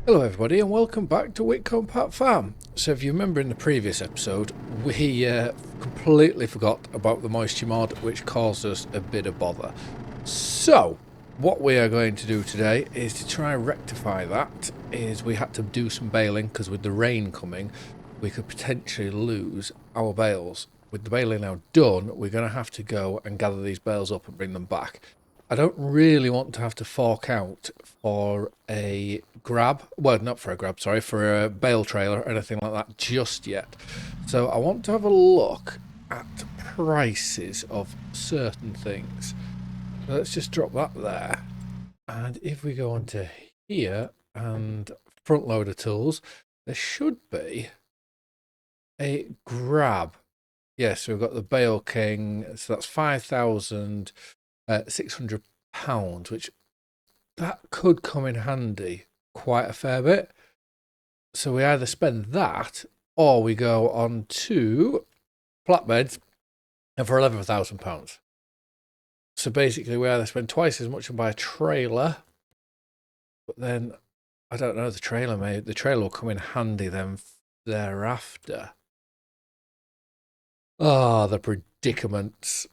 Hello everybody and welcome back to Witcombe Park Farm. So if you remember in the previous episode, we completely forgot about the moisture mod, which caused us a bit of bother. So what we are going to do today is to try and rectify that. We had to do some baling because with the rain coming, we could potentially lose our bales. With the baling now done, we're going to have to go and gather these bales up and bring them back. I don't really want to have to fork out for a grab. Well, not for a grab, sorry, for a bale trailer or anything like that just yet. So I want to have a look at prices of certain things. So let's just drop that there. And if we go onto here and front loader tools, there should be a grab. Yes, so we've got the Bale King. So that's 5,600 pounds, which that could come in handy quite a fair bit. So we either spend that or we go on to flatbeds and for £11,000. So basically we either spend twice as much and buy a trailer, but then I don't know, the trailer will come in handy then thereafter. Ah, the predicaments.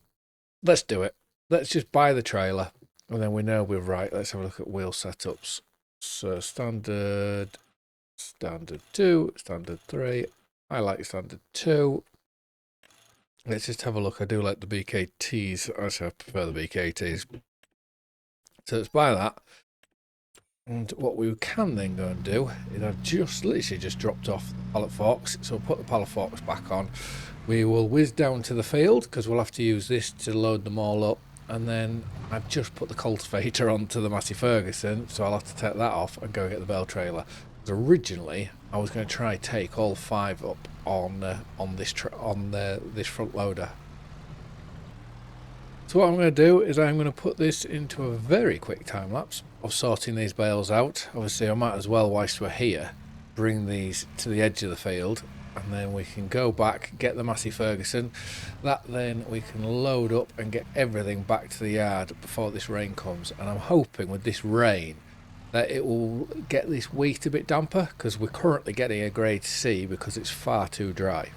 Let's do it. Let's just buy the trailer and then we know we're right. Let's have a look at wheel setups. So standard 2, standard 3. I like standard 2. Let's just have a look. I do like the BKTs. Actually, I prefer the BKTs. So let's buy that. And what we can then go and do is I've literally just dropped off the pallet forks. So we'll put the pallet forks back on. We will whiz down to the field because we'll have to use this to load them all up. And then I've just put the cultivator onto the Massey Ferguson, so I'll have to take that off and go get the bale trailer. Because originally I was going to try take all 5 up on this front loader. So what I'm going to do is I'm going to put this into a very quick time lapse of sorting these bales out. Obviously I might as well, whilst we're here, bring these to the edge of the field. And then we can go back, get the Massey Ferguson. That then we can load up and get everything back to the yard before this rain comes. And I'm hoping with this rain that it will get this wheat a bit damper, because we're currently getting a grade C because it's far too dry.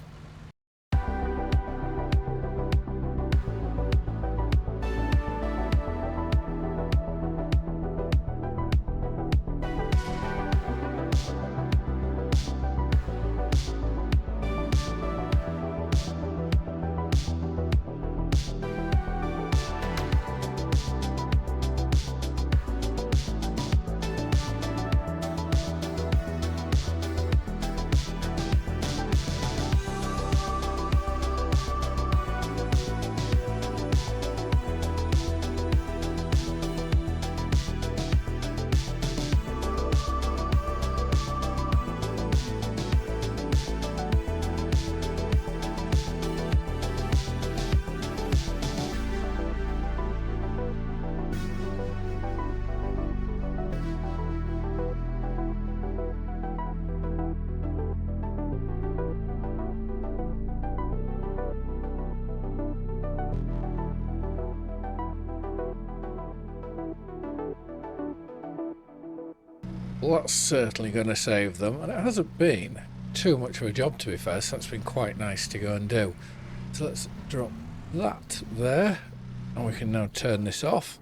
Well, that's certainly going to save them, and it hasn't been too much of a job, to be fair, so that's been quite nice to go and do. So let's drop that there, and we can now turn this off.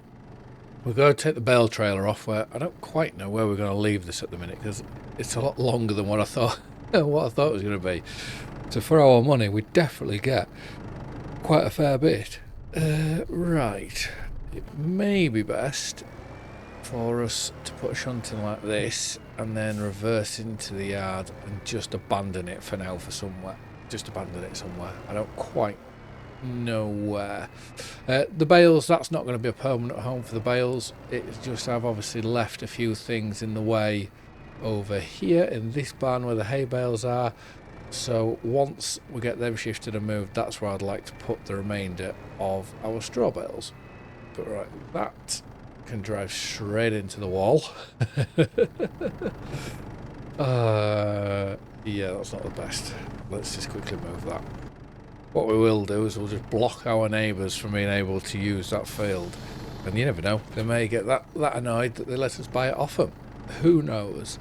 We're going to take the bale trailer off, where I don't quite know where we're going to leave this at the minute, because it's a lot longer than what I thought it was going to be. So for our money, we definitely get quite a fair bit. Right, it may be best for us to put a shunting like this and then reverse into the yard and just abandon it for now for somewhere. Just abandon it somewhere. I don't quite know where. The bales, that's not going to be a permanent home for the bales. It's just I've obviously left a few things in the way over here in this barn where the hay bales are. So once we get them shifted and moved, that's where I'd like to put the remainder of our straw bales. But right, that can drive straight into the wall. Yeah, that's not the best. Let's just quickly move that. What we will do is we'll just block our neighbours from being able to use that field. And you never know, they may get that annoyed that they let us buy it off them. Who knows?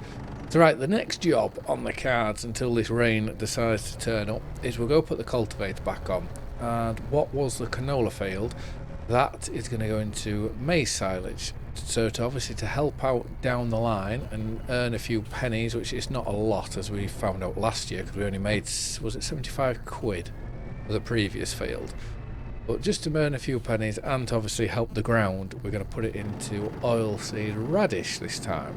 So right, the next job on the cards until this rain decides to turn up is we'll go put the cultivator back on. And what was the canola field, that is going to go into maize silage. So to help out down the line and earn a few pennies, which is not a lot as we found out last year because we only made, was it 75 quid for the previous field. But just to earn a few pennies and to obviously help the ground, we're going to put it into oilseed radish this time.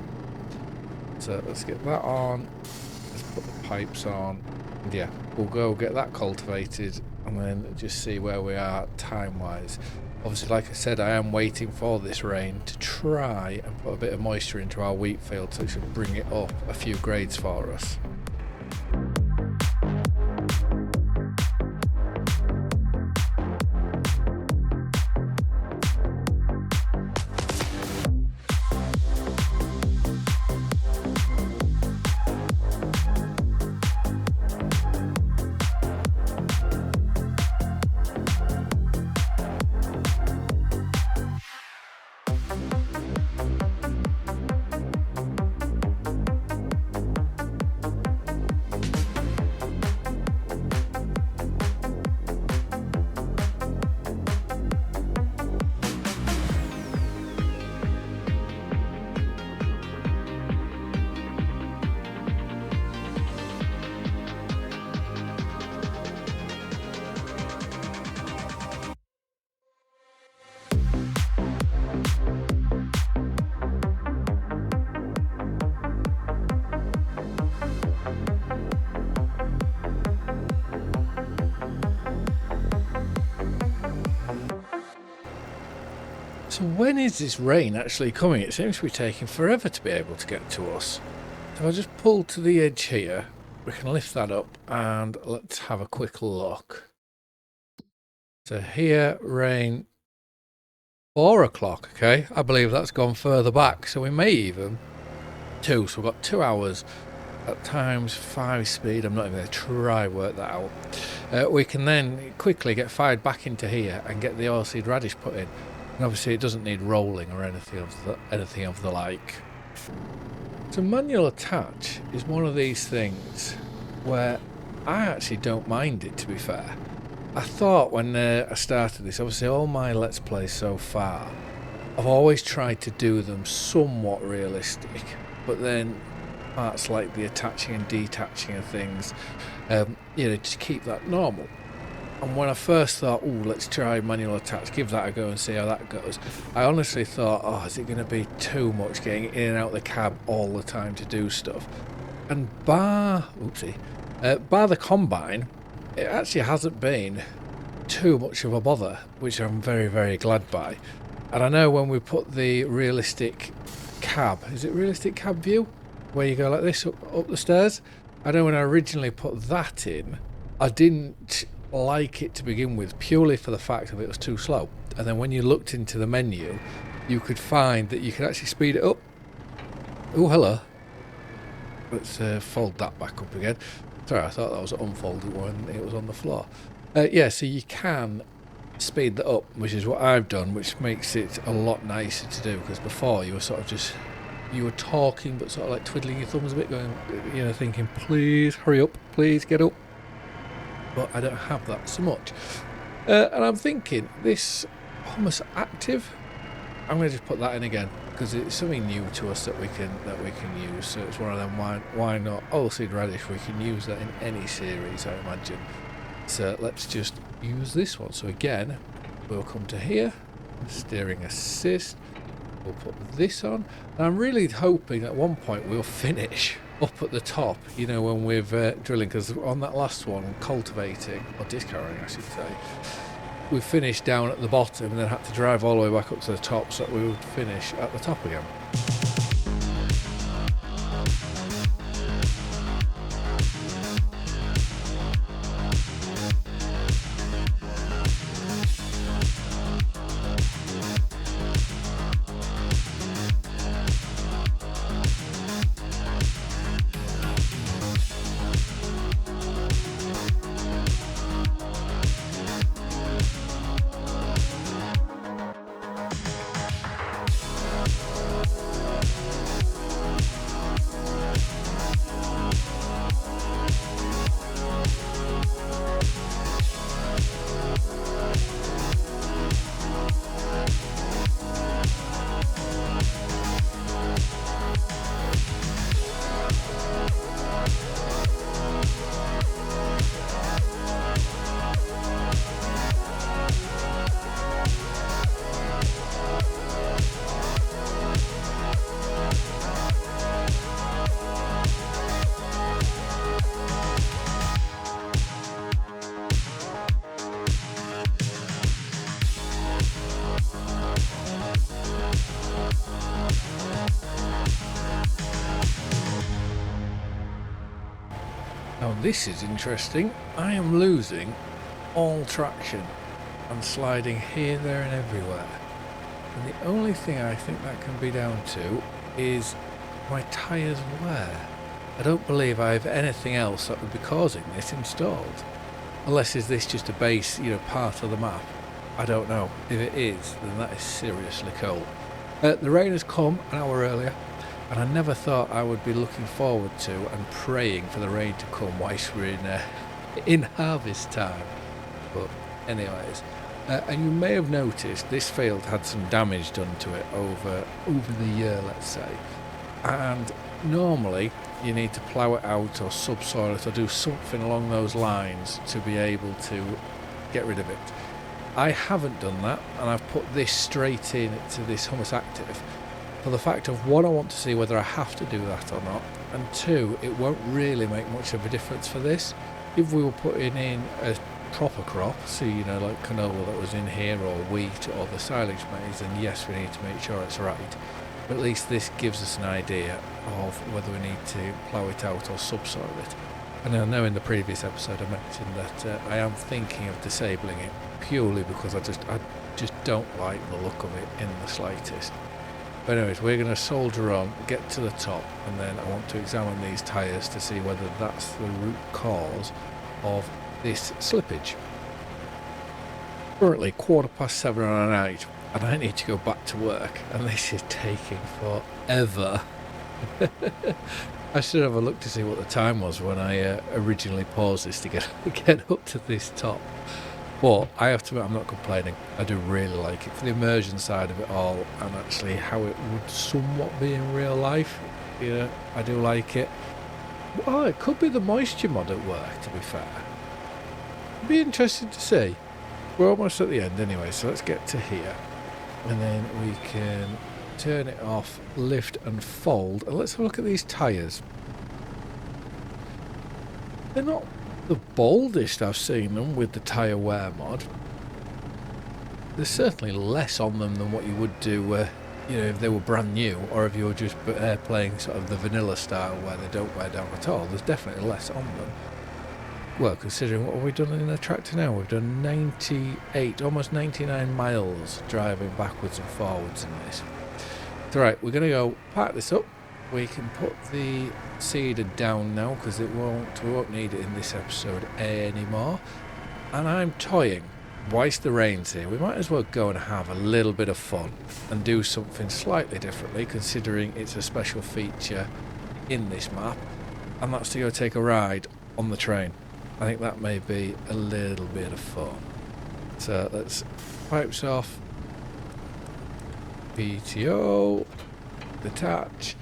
So let's get that on, let's put the pipes on, and yeah, we'll go get that cultivated and then just see where we are time wise. Obviously, like I said, I am waiting for this rain to try and put a bit of moisture into our wheat field, so it should bring it up a few grades for us. So when is this rain actually coming? It seems to be taking forever to be able to get to us. So I'll just pull to the edge here. We can lift that up and let's have a quick look. So here, rain 4 o'clock, okay? I believe that's gone further back. So we may even 2. So we've got 2 hours at times 5 speed. I'm not even going to try work that out. We can then quickly get fired back into here and get the oilseed radish put in. And obviously it doesn't need rolling or anything of the like. So manual attach is one of these things where I actually don't mind it, to be fair. I thought when I started this, obviously all my Let's Plays so far, I've always tried to do them somewhat realistic, but then parts like the attaching and detaching of things, to keep that normal. And when I first thought, oh, let's try manual attach, give that a go and see how that goes, I honestly thought, oh, is it going to be too much getting in and out the cab all the time to do stuff? And bar the combine, it actually hasn't been too much of a bother, which I'm very, very glad by. And I know when we put the realistic cab, is it realistic cab view? Where you go like this up the stairs? I know when I originally put that in, I didn't like it to begin with, purely for the fact that it was too slow. And then when you looked into the menu, you could find that you could actually speed it up. Oh, hello. Let's fold that back up again. Sorry, I thought that was unfolded when it was on the floor. Yeah, so you can speed that up, which is what I've done, which makes it a lot nicer to do, because before you were sort of just, you were talking but sort of like twiddling your thumbs a bit, going, thinking, please hurry up, please get up. But I don't have that so much. And I'm thinking, this hummus active, I'm going to just put that in again, because it's something new to us that we can use. So it's one of them, why not? Oilseed radish, we can use that in any series, I imagine. So let's just use this one. So again, we'll come to here, steering assist, we'll put this on. And I'm really hoping at one point we'll finish up at the top, when we're drilling, because on that last one, cultivating, or discarding I should say, we finished down at the bottom and then had to drive all the way back up to the top so that we would finish at the top again. Now this is interesting. I am losing all traction and sliding here, there and everywhere. And the only thing I think that can be down to is my tyres wear. I don't believe I have anything else that would be causing this installed. Unless is this just a base, part of the map? I don't know. If it is, then that is seriously cold. The rain has come an hour earlier, and I never thought I would be looking forward to and praying for the rain to come whilst we're in harvest time. But anyways, and you may have noticed this field had some damage done to it over the year, let's say. And normally you need to plough it out or subsoil it or do something along those lines to be able to get rid of it. I haven't done that, and I've put this straight in to this Humus Active for the fact of, one, I want to see whether I have to do that or not, and two, it won't really make much of a difference for this. If we were putting in a proper crop, so like canola that was in here, or wheat, or the silage maize, then yes, we need to make sure it's right. But at least this gives us an idea of whether we need to plough it out or subsoil it. And I know in the previous episode I mentioned that I am thinking of disabling it purely because I just don't like the look of it in the slightest. But anyways, we're going to soldier on, get to the top, and then I want to examine these tyres to see whether that's the root cause of this slippage. Currently 7:15 on a night, and I need to go back to work, and this is taking forever. I should have a look to see what the time was when I originally paused this to get up to this top. But I have to admit, I'm not complaining. I do really like it for the immersion side of it all, and actually how it would somewhat be in real life. I do like it. Well, it could be the moisture mod at work, to be fair. It'd be interesting to see. We're almost at the end anyway, so let's get to here. And then we can turn it off, lift and fold, and let's have a look at these tyres. They're not the boldest I've seen them with the tyre wear mod. There's certainly less on them than what you would do if they were brand new, or if you were just playing sort of the vanilla style where they don't wear down at all. There's definitely less on them. Well, considering what have we done in the tractor now? We've done 98, almost 99 miles driving backwards and forwards in this. So right, we're going to go park this up. We can put the seeder down now because we won't need it in this episode anymore. And I'm toying, whilst the rain's here, we might as well go and have a little bit of fun and do something slightly differently, considering it's a special feature in this map, and that's to go take a ride on the train. I think that may be a little bit of fun. So let's pipes off, PTO, detach.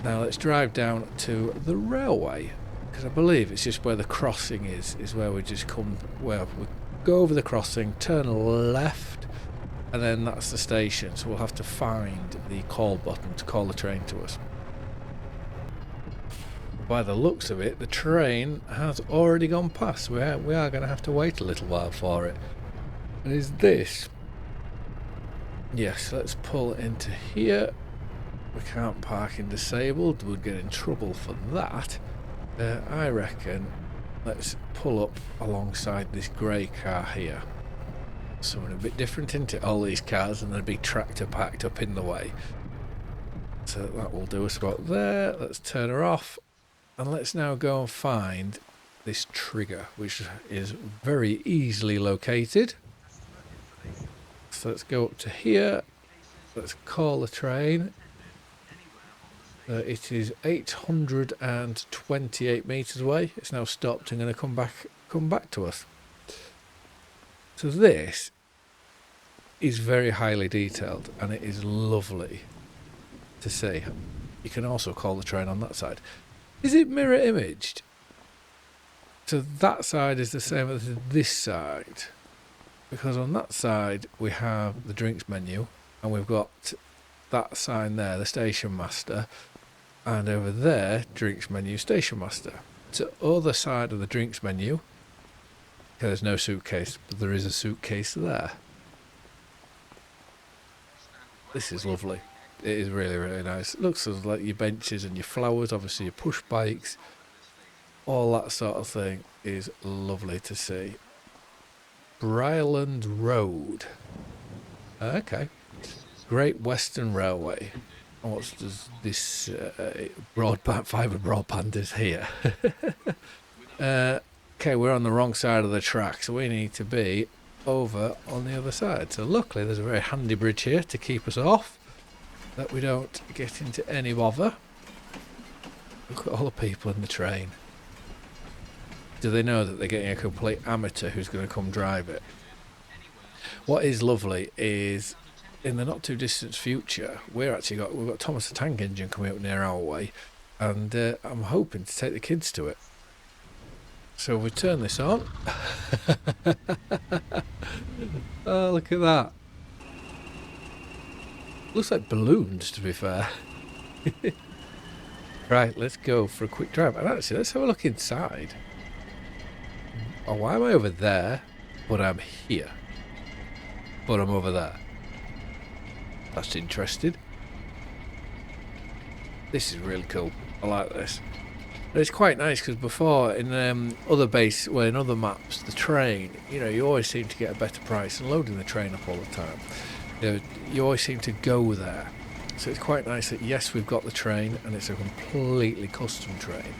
Now let's drive down to the railway, because I believe it's just where the crossing is where we just come, where we go over the crossing, turn left, and then that's the station. So we'll have to find the call button to call the train to us. By the looks of it, the train has already gone past. We are going to have to wait a little while for it. And is this? Yes, let's pull into here. We can't park in disabled. We'd get in trouble for that. I reckon let's pull up alongside this grey car here. Something a bit different into all these cars, and there'd be tractor packed up in the way. So that will do us about there. Let's turn her off. And let's now go and find this trigger, which is very easily located. So let's go up to here. Let's call the train. It is 828 metres away. It's now stopped and going to come back to us. So this is very highly detailed, and it is lovely to see. You can also call the train on that side. Is it mirror imaged? So that side is the same as this side, because on that side we have the drinks menu, and we've got that sign there, the station master, and over there, drinks menu, station master. So other side of the drinks menu, okay, there's no suitcase, but there is a suitcase there. This is lovely. It is really, really nice. It looks like your benches and your flowers, obviously your push bikes. all that sort of thing is lovely to see. Briarland Road. Okay. Great Western Railway. What does this broadband, fibre broadband is here? Okay, we're on the wrong side of the track, so we need to be over on the other side. So luckily there's a very handy bridge here to keep us off, that we don't get into any bother. Look at all the people in the train. Do they know that they're getting a complete amateur who's going to come drive it? What is lovely is, in the not too distant future, we've got Thomas the Tank Engine coming up near our way, and I'm hoping to take the kids to it. So we turn this on. Oh, look at that. Looks like balloons, to be fair. Right, let's go for a quick drive. And actually, let's have a look inside. Oh, why am I over there? But I'm here. But I'm over there. That's interesting. This is really cool. I like this. But it's quite nice because before in in other maps, the train, you always seem to get a better price, and loading the train up all the time, you always seem to go there. So it's quite nice that yes, we've got the train and it's a completely custom train,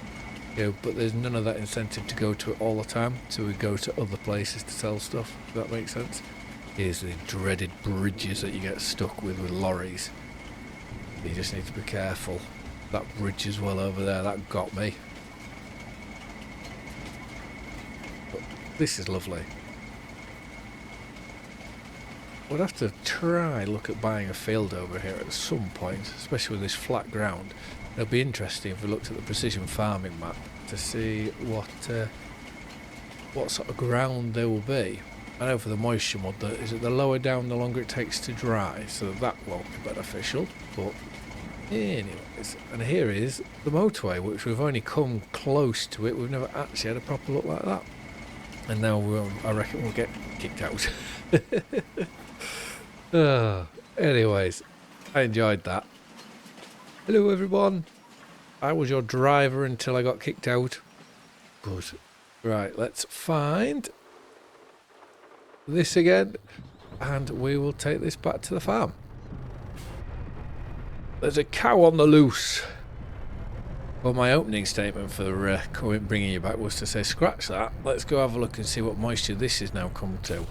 but there's none of that incentive to go to it all the time. So we go to other places to sell stuff. If that makes sense. Here's the dreaded bridges that you get stuck with lorries. You just need to be careful. That bridge as well over there, that got me. But this is lovely. We'd have to look at buying a field over here at some point, especially with this flat ground. It'll be interesting if we looked at the precision farming map to see what sort of ground there will be. I know for the moisture mod, the lower down the longer it takes to dry, so that won't be beneficial, but anyways. And here is the motorway, which we've only come close to it. We've never actually had a proper look like that. And now I reckon we'll get kicked out. Anyways, I enjoyed that. Hello everyone. I was your driver until I got kicked out. Good. Right, let's find this again, and we will take this back to the farm. There's a cow on the loose. Well, my opening statement for bringing you back was to say, scratch that, let's go have a look and see what moisture this has now come to.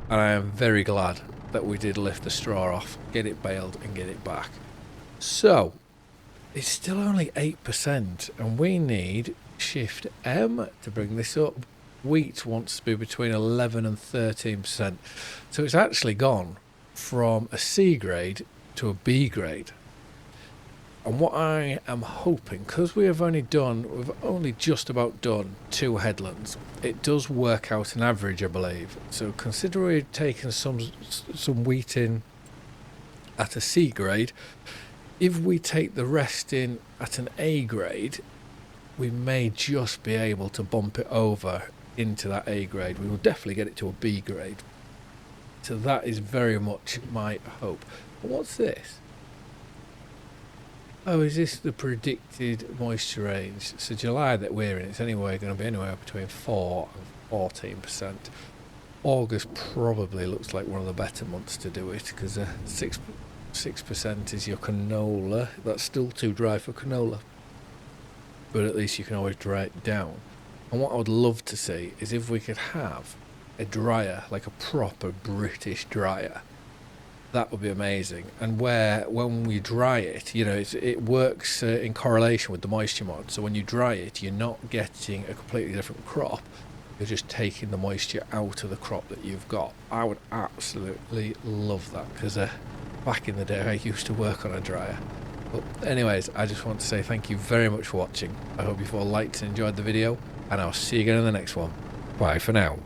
And I am very glad that we did lift the straw off, get it baled and get it back. So, it's still only 8%, and we need shift M to bring this up. Wheat wants to be between 11 and 13%. So it's actually gone from a C grade to a B grade. And what I am hoping, because we've only just about done 2 headlands, it does work out an average, I believe. So consider we've taken some wheat in at a C grade. If we take the rest in at an A grade, we may just be able to bump it over into that A grade. We will definitely get it to a B grade. So that is very much my hope. But what's this? Oh, is this the predicted moisture range? So July that we're in, it's going to be anywhere between 4 and 14%. August probably looks like one of the better months to do it, because 6% is your canola. That's still too dry for canola, but at least you can always dry it down. And what I would love to see is if we could have a dryer, like a proper British dryer. That would be amazing. And when we dry it, it works in correlation with the moisture mod. So when you dry it, you're not getting a completely different crop. You're just taking the moisture out of the crop that you've got. I would absolutely love that, because back in the day I used to work on a dryer. But anyways, I just want to say thank you very much for watching. I hope you've all liked and enjoyed the video, and I'll see you again in the next one. Bye for now.